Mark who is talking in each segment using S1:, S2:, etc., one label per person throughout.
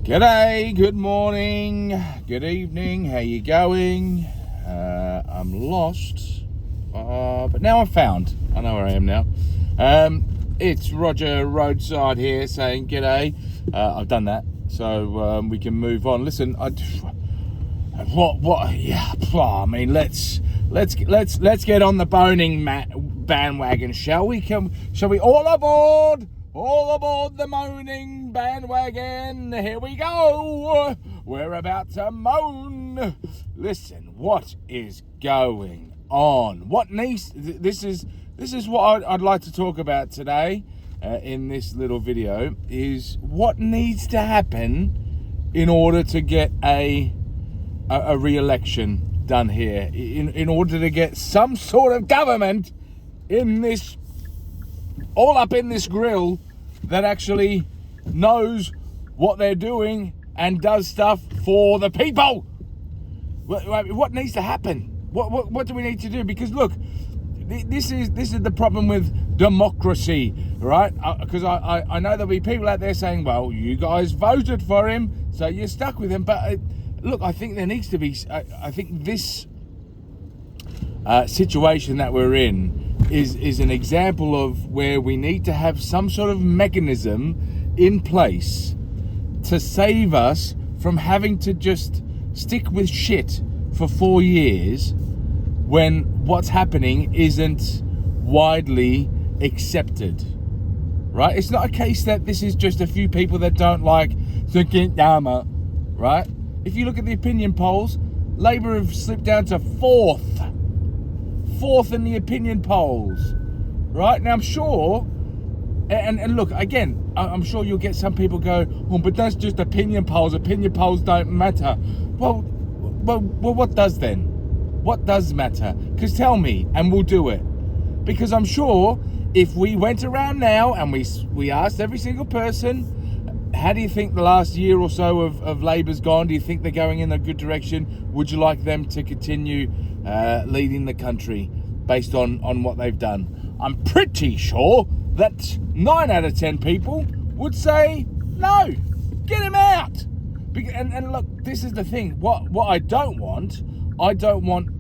S1: G'day, good morning, good evening, how you going? I'm lost, but now I'm found. I know where I am now. It's Roger Roadside here saying g'day. I've done that, so we can move on. Listen, yeah, I mean, let's get on the boning bandwagon, shall we? Shall we all aboard? All aboard the moaning bandwagon. Here we go. We're about to moan. Listen, what is going on? This is what I'd like to talk about today in this little video, is what needs to happen in order to get a re-election done here, in order to get some sort of government in this, all up in this grill, that actually knows what they're doing and does stuff for the people. What needs to happen? What do we need to do? Because look, this is the problem with democracy, right? Because I know there'll be people out there saying, well, you guys voted for him, so you're stuck with him. But look, I think there needs to be, I think this situation that we're in is an example of where we need to have some sort of mechanism in place to save us from having to just stick with shit for 4 years when what's happening isn't widely accepted, right? It's not a case that this is just a few people that don't like Dharma, right? If you look at the opinion polls, Labour have slipped down to fourth in the opinion polls, right? Now I'm sure, and look, again, I'm sure you'll get some people go, well, but that's just opinion polls don't matter. Well, what does then? What does matter? Because tell me, and we'll do it. Because I'm sure if we went around now and we asked every single person, how do you think the last year or so of Labour's gone? Do you think they're going in a good direction? Would you like them to continue leading the country based on what they've done? I'm pretty sure that 9 out of 10 people would say, no, get him out. And look, this is the thing. What I don't want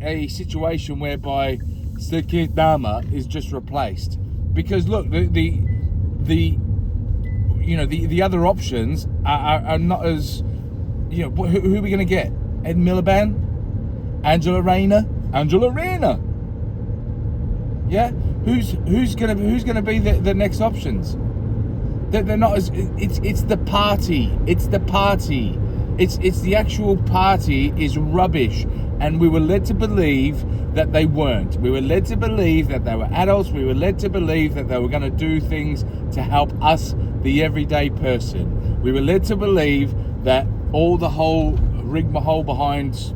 S1: a situation whereby Sir Dharma is just replaced. Because look, the other options are not as, who are we going to get? Ed Miliband? Angela Rayner? Yeah? Who's gonna be the next options? They're not as, it's the party. It's the actual party is rubbish. And we were led to believe that they weren't. We were led to believe that they were adults. We were led to believe that they were going to do things to help us, the everyday person. We were led to believe that all the whole rigmarole behind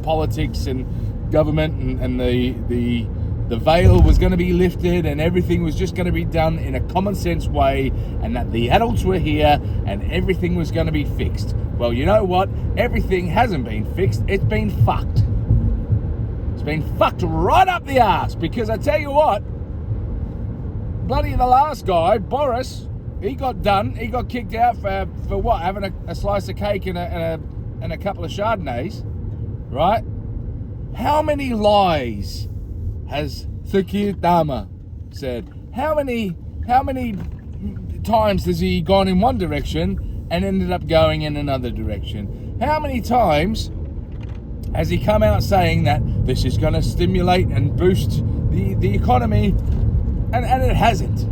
S1: politics and government and the veil was going to be lifted and everything was just going to be done in a common sense way, and that the adults were here and everything was going to be fixed. Well, you know what? Everything hasn't been fixed. It's been fucked. It's been fucked right up the arse, because I tell you what, bloody the last guy, Boris, he got done. He got kicked out for what? Having a slice of cake and a couple of Chardonnays, right? How many lies has Sir Dharma said? How many times has he gone in one direction and ended up going in another direction? How many times has he come out saying that this is going to stimulate and boost the economy, and it hasn't?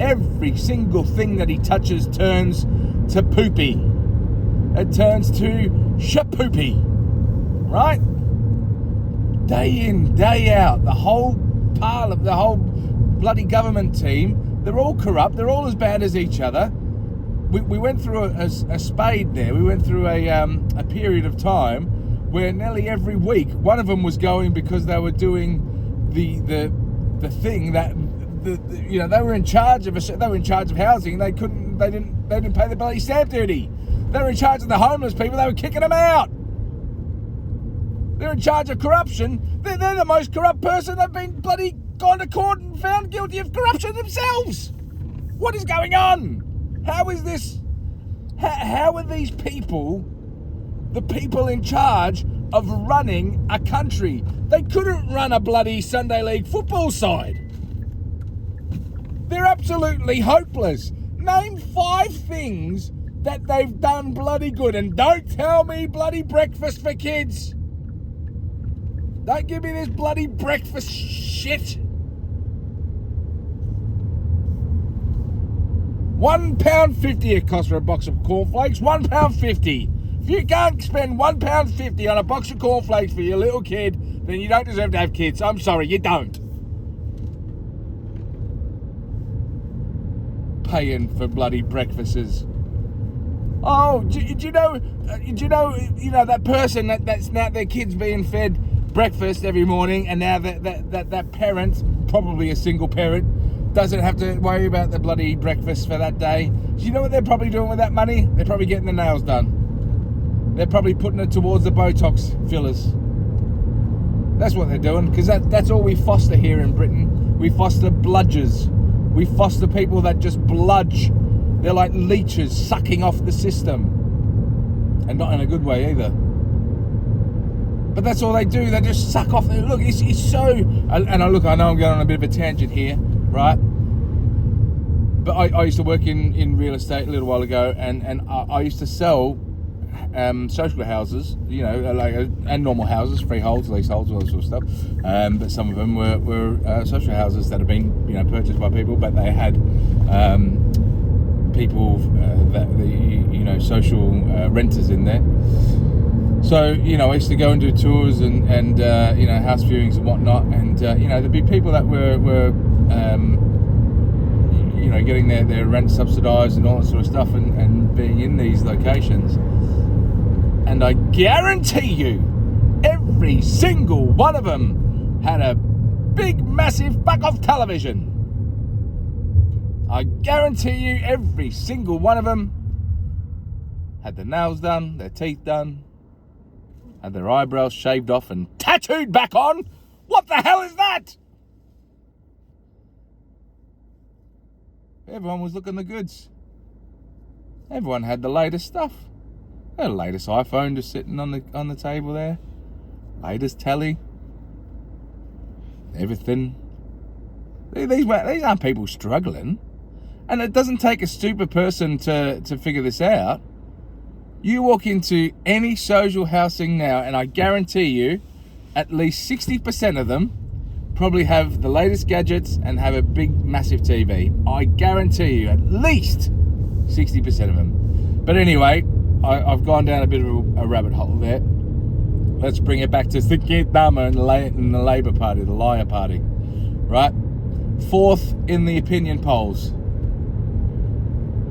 S1: Every single thing that he touches turns to poopy. It turns to shapoopy, right? Day in, day out, the whole bloody government team, they're all corrupt. They're all as bad as each other. We went through a spade there. We went through a period of time where nearly every week one of them was going because they were doing the thing that they were in charge of. They were in charge of housing. They didn't pay the bloody stamp duty. They were in charge of the homeless people. They were kicking them out. They're in charge of corruption. They're the most corrupt person. They've been bloody gone to court and found guilty of corruption themselves. What is going on? How is this How are these people the people in charge of running a country? They couldn't run a bloody Sunday League football side. They're absolutely hopeless. Name 5 things that they've done bloody good, and don't tell me bloody breakfast for kids. Don't give me this bloody breakfast shit. £1.50 it costs for a box of cornflakes. £1.50. If you can't spend £1.50 on a box of cornflakes for your little kid, then you don't deserve to have kids. I'm sorry, you don't. Paying for bloody breakfasts. Oh, do you know that person that's now their kids being fed breakfast every morning, and now that parent, probably a single parent, doesn't have to worry about the bloody breakfast for that day. Do you know what they're probably doing with that money? They're probably getting their nails done. They're probably putting it towards the Botox fillers. That's what they're doing, because that's all we foster here in Britain. We foster bludgers. We foster people that just bludge. They're like leeches sucking off the system. And not in a good way either. But that's all they do. They just suck off. Look, it's so... And I know I'm going on a bit of a tangent here, right? But I used to work in real estate a little while ago, and I used to sell social houses, and normal houses, freeholds, leaseholds, all that sort of stuff. But some of them were social houses that have been, purchased by people, but they had people social renters in there. So, I used to go and do tours and house viewings and whatnot, and there'd be people that were getting their rent subsidised and all that sort of stuff, and being in these locations. And I guarantee you, every single one of them had a big, massive fuck-off television. I guarantee you, every single one of them had their nails done, their teeth done, had their eyebrows shaved off and tattooed back on. What the hell is that? Everyone was looking the goods. Everyone had the latest stuff. The latest iPhone just sitting on the table there. Latest telly. Everything. These aren't people struggling. And it doesn't take a stupid person to figure this out. You walk into any social housing now, and I guarantee you, at least 60% of them probably have the latest gadgets and have a big, massive TV. I guarantee you, at least 60% of them. But anyway, I've gone down a bit of a rabbit hole there. Let's bring it back to Keir Starmer and the Labour Party, the Liar Party, right? 4th in the opinion polls.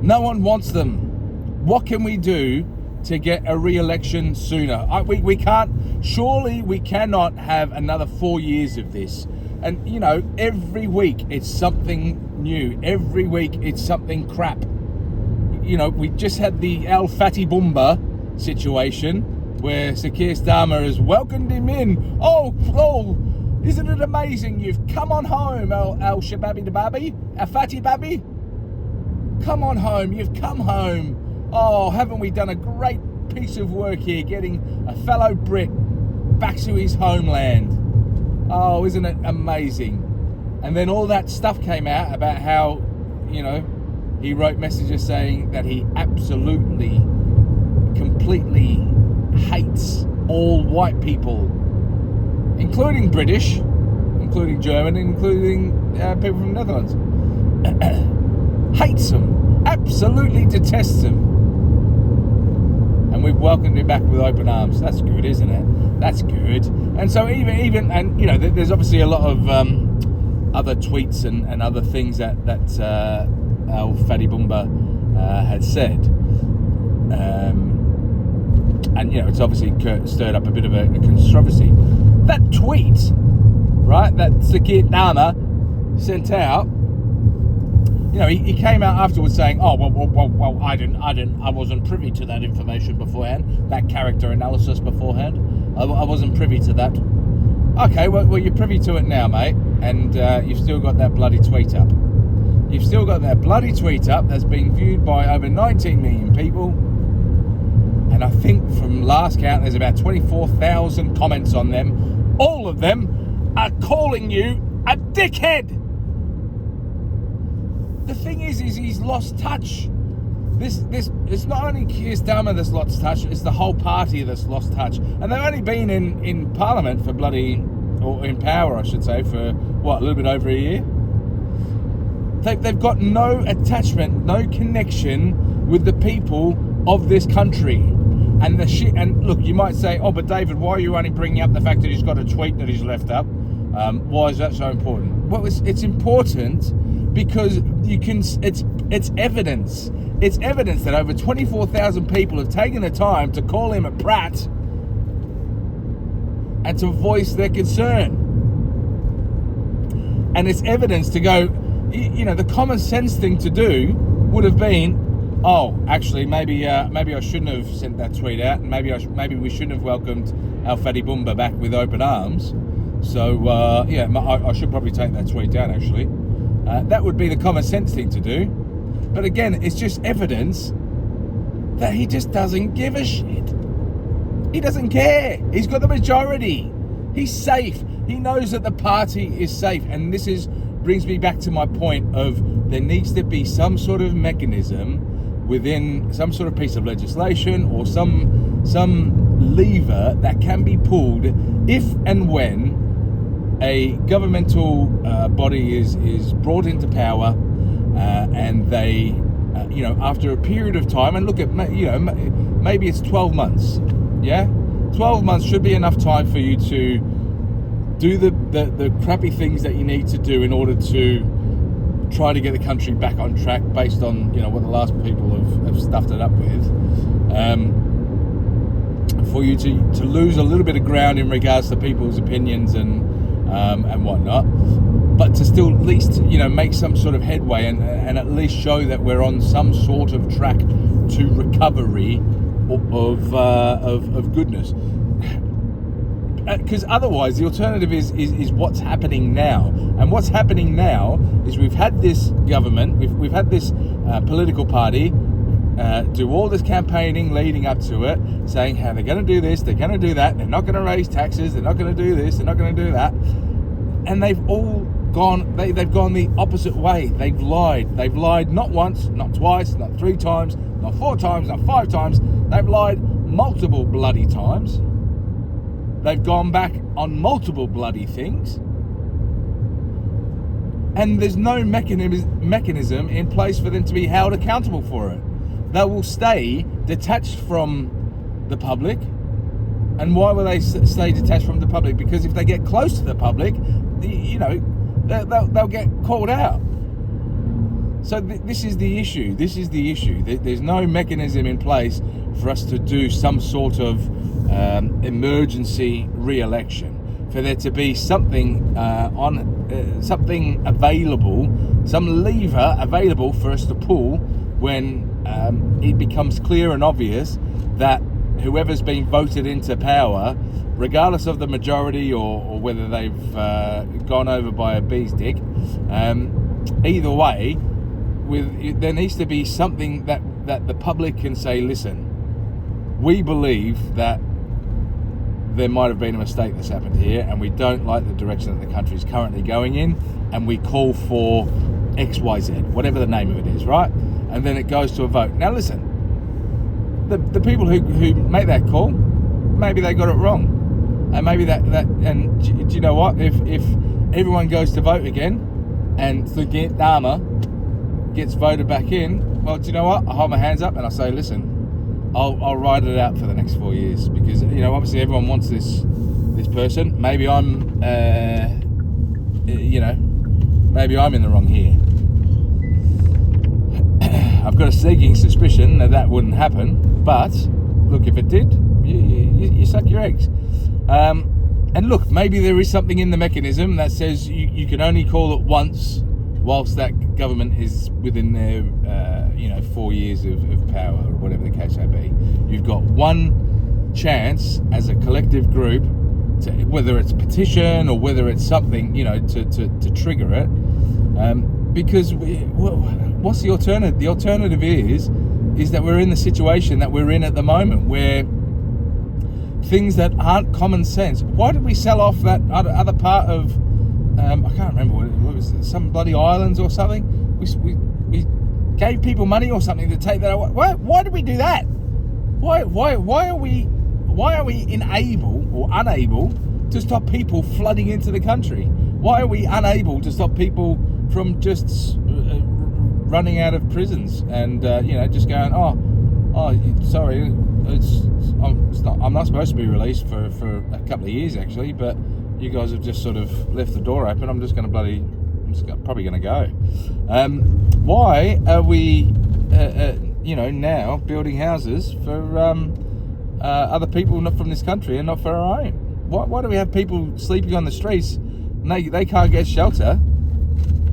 S1: No one wants them. What can we do to get a re-election sooner? We can't. Surely we cannot have another 4 years of this. And every week it's something new. Every week it's something crap. We just had the Al Fatty Bumba situation where Sir Keir Starmer has welcomed him in. Oh, isn't it amazing? You've come on home, Al Shababi Dababi, Al Fatty Babi. Come on home, you've come home. Oh, haven't we done a great piece of work here, getting a fellow Brit back to his homeland? Oh, isn't it amazing? And then all that stuff came out about how, he wrote messages saying that he absolutely, completely hates all white people, including British, including German, including people from the Netherlands. Hates them, absolutely detests them. And we've welcomed him back with open arms. That's good, isn't it? That's good. And so even there's obviously a lot of other tweets and other things that Al Fatty Bumba had said. And it's obviously stirred up a bit of a controversy. That tweet, right, that Sir Keir Starmer sent out, he came out afterwards saying, "Oh, well, I wasn't privy to that information beforehand, that character analysis beforehand. I wasn't privy to that." Okay, well, you're privy to it now, mate, and you've still got that bloody tweet up. You've still got that bloody tweet up that's been viewed by over 19 million people. And I think from last count, there's about 24,000 comments on them. All of them are calling you a dickhead. The thing is he's lost touch. It's not only Keir Starmer that's lost touch, it's the whole party that's lost touch. And they've only been in Parliament for or in power, I should say, for a little bit over a year. They've got no attachment, no connection with the people of this country. And look, you might say, but David, why are you only bringing up the fact that he's got a tweet that he's left up? Why is that so important? Well, it's important because it's evidence. It's evidence that over 24,000 people have taken the time to call him a prat and to voice their concern. And it's evidence to go, the common sense thing to do would have been, actually, maybe I shouldn't have sent that tweet out, and maybe we shouldn't have welcomed Al Fadi Boumba back with open arms. So, I should probably take that tweet down, actually. That would be the common sense thing to do. But again, it's just evidence that he just doesn't give a shit. He doesn't care. He's got the majority. He's safe. He knows that the party is safe. And this brings me back to my point of there needs to be some sort of mechanism within some sort of piece of legislation or some lever that can be pulled if and when a governmental body is brought into power and they, after a period of time, and look at, maybe it's 12 months, yeah? 12 months should be enough time for you to do the crappy things that you need to do in order to try to get the country back on track based on, what the last people have stuffed it up with. For you to lose a little bit of ground in regards to people's opinions and whatnot, but to still at least make some sort of headway and at least show that we're on some sort of track to recovery of goodness. Because otherwise the alternative is what's happening now, and what's happening now is we've had this government, we've had this political party do all this campaigning leading up to it, saying how they're going to do this, they're going to do that, they're not going to raise taxes, they're not going to do this, they're not going to do that, and they've all gone the opposite way. They've lied not once, not twice, not 3 times, not 4 times, not 5 times. They've lied multiple bloody times. They've gone back on multiple bloody things, and there's no mechanism in place for them to be held accountable for it. They will stay detached from the public. And why will they stay detached from the public? Because if they get close to the public, they'll get called out. So this is the issue. There's no mechanism in place for us to do some sort of emergency re-election, for there to be something something available, some lever available for us to pull when it becomes clear and obvious that whoever's been voted into power, regardless of the majority or whether they've gone over by a bee's dick, either way, there needs to be something that the public can say, listen, we believe that there might have been a mistake that's happened here, and we don't like the direction that the country is currently going in, and we call for XYZ, whatever the name of it is, right? And then it goes to a vote. Now listen, the people who make that call, maybe they got it wrong, and maybe and do you know what? If everyone goes to vote again, and Dharma gets voted back in, well, do you know what? I hold my hands up and I say, listen, I'll ride it out for the next 4 years, because obviously everyone wants this person. Maybe I'm maybe I'm in the wrong here. I've got a sneaking suspicion that wouldn't happen, but look, if it did, you suck your eggs. And look, maybe there is something in the mechanism that says you can only call it once whilst that government is within their 4 years of power, or whatever the case may be. You've got one chance as a collective group, whether it's petition or whether it's something, to trigger it. because what's the alternative? The alternative is that we're in the situation that we're in at the moment, where things that aren't common sense. Why did we sell off that other part of? I can't remember what was it, some bloody islands or something. We gave people money or something to take that away. Why did we do that? Why are we unable to stop people flooding into the country? Why are we unable to stop people from just running out of prisons and just going, sorry, I'm not supposed to be released for a couple of years actually, but you guys have just sort of left the door open. I'm probably going to go. Why are we now building houses for other people not from this country and not for our own? Why do we have people sleeping on the streets and they can't get shelter,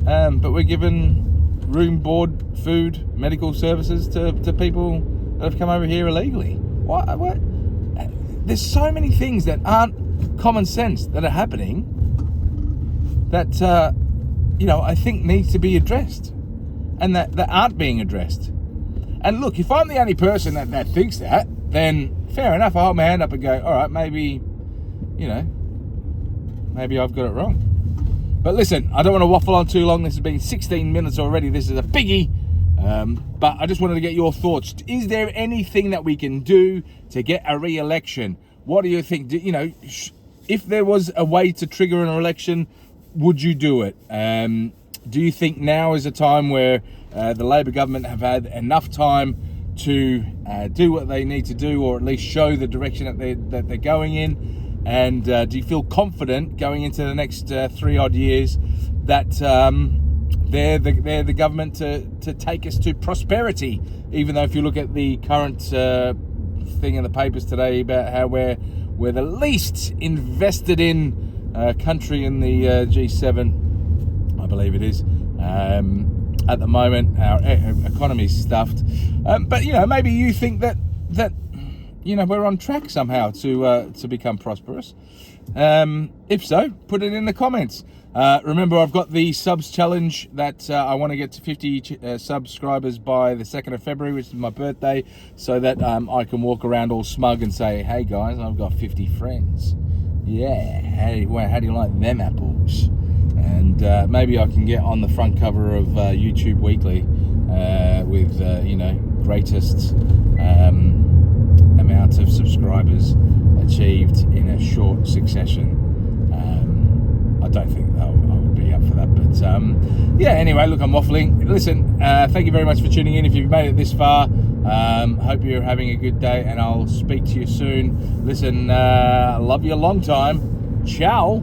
S1: but we're giving room, board, food, medical services to people that have come over here illegally? What? There's so many things that aren't common sense that are happening that I think needs to be addressed, and that aren't being addressed. And look, if I'm the only person that thinks that, then fair enough. I'll hold my hand up and go, all right, maybe I've got it wrong. But listen, I don't want to waffle on too long. This has been 16 minutes already. This is a biggie. But I just wanted to get your thoughts. Is there anything that we can do to get a re-election? What do you think? If there was a way to trigger an election, would you do it? Do you think now is a time where the Labor government have had enough time to do what they need to do, or at least show the direction that they're going in? And do you feel confident going into the next 3 odd years that they're the government to take us to prosperity? Even though if you look at the current thing in the papers today about how we're the least invested in country in the G7, I believe it is. At the moment, our economy's stuffed. But maybe you think that we're on track somehow to become prosperous. If so, put it in the comments. Remember, I've got the subs challenge that I want to get to 50 subscribers by the 2nd of February, which is my birthday, so that I can walk around all smug and say, hey guys, I've got 50 friends. Yeah, how do you like them apples? And maybe I can get on the front cover of YouTube Weekly with greatest amount of subscribers achieved in a short succession. I don't think I would be up for that, but anyway, look, I'm waffling. Listen, thank you very much for tuning in. If you've made it this far, hope you're having a good day, and I'll speak to you soon. Listen, love you a long time. Ciao.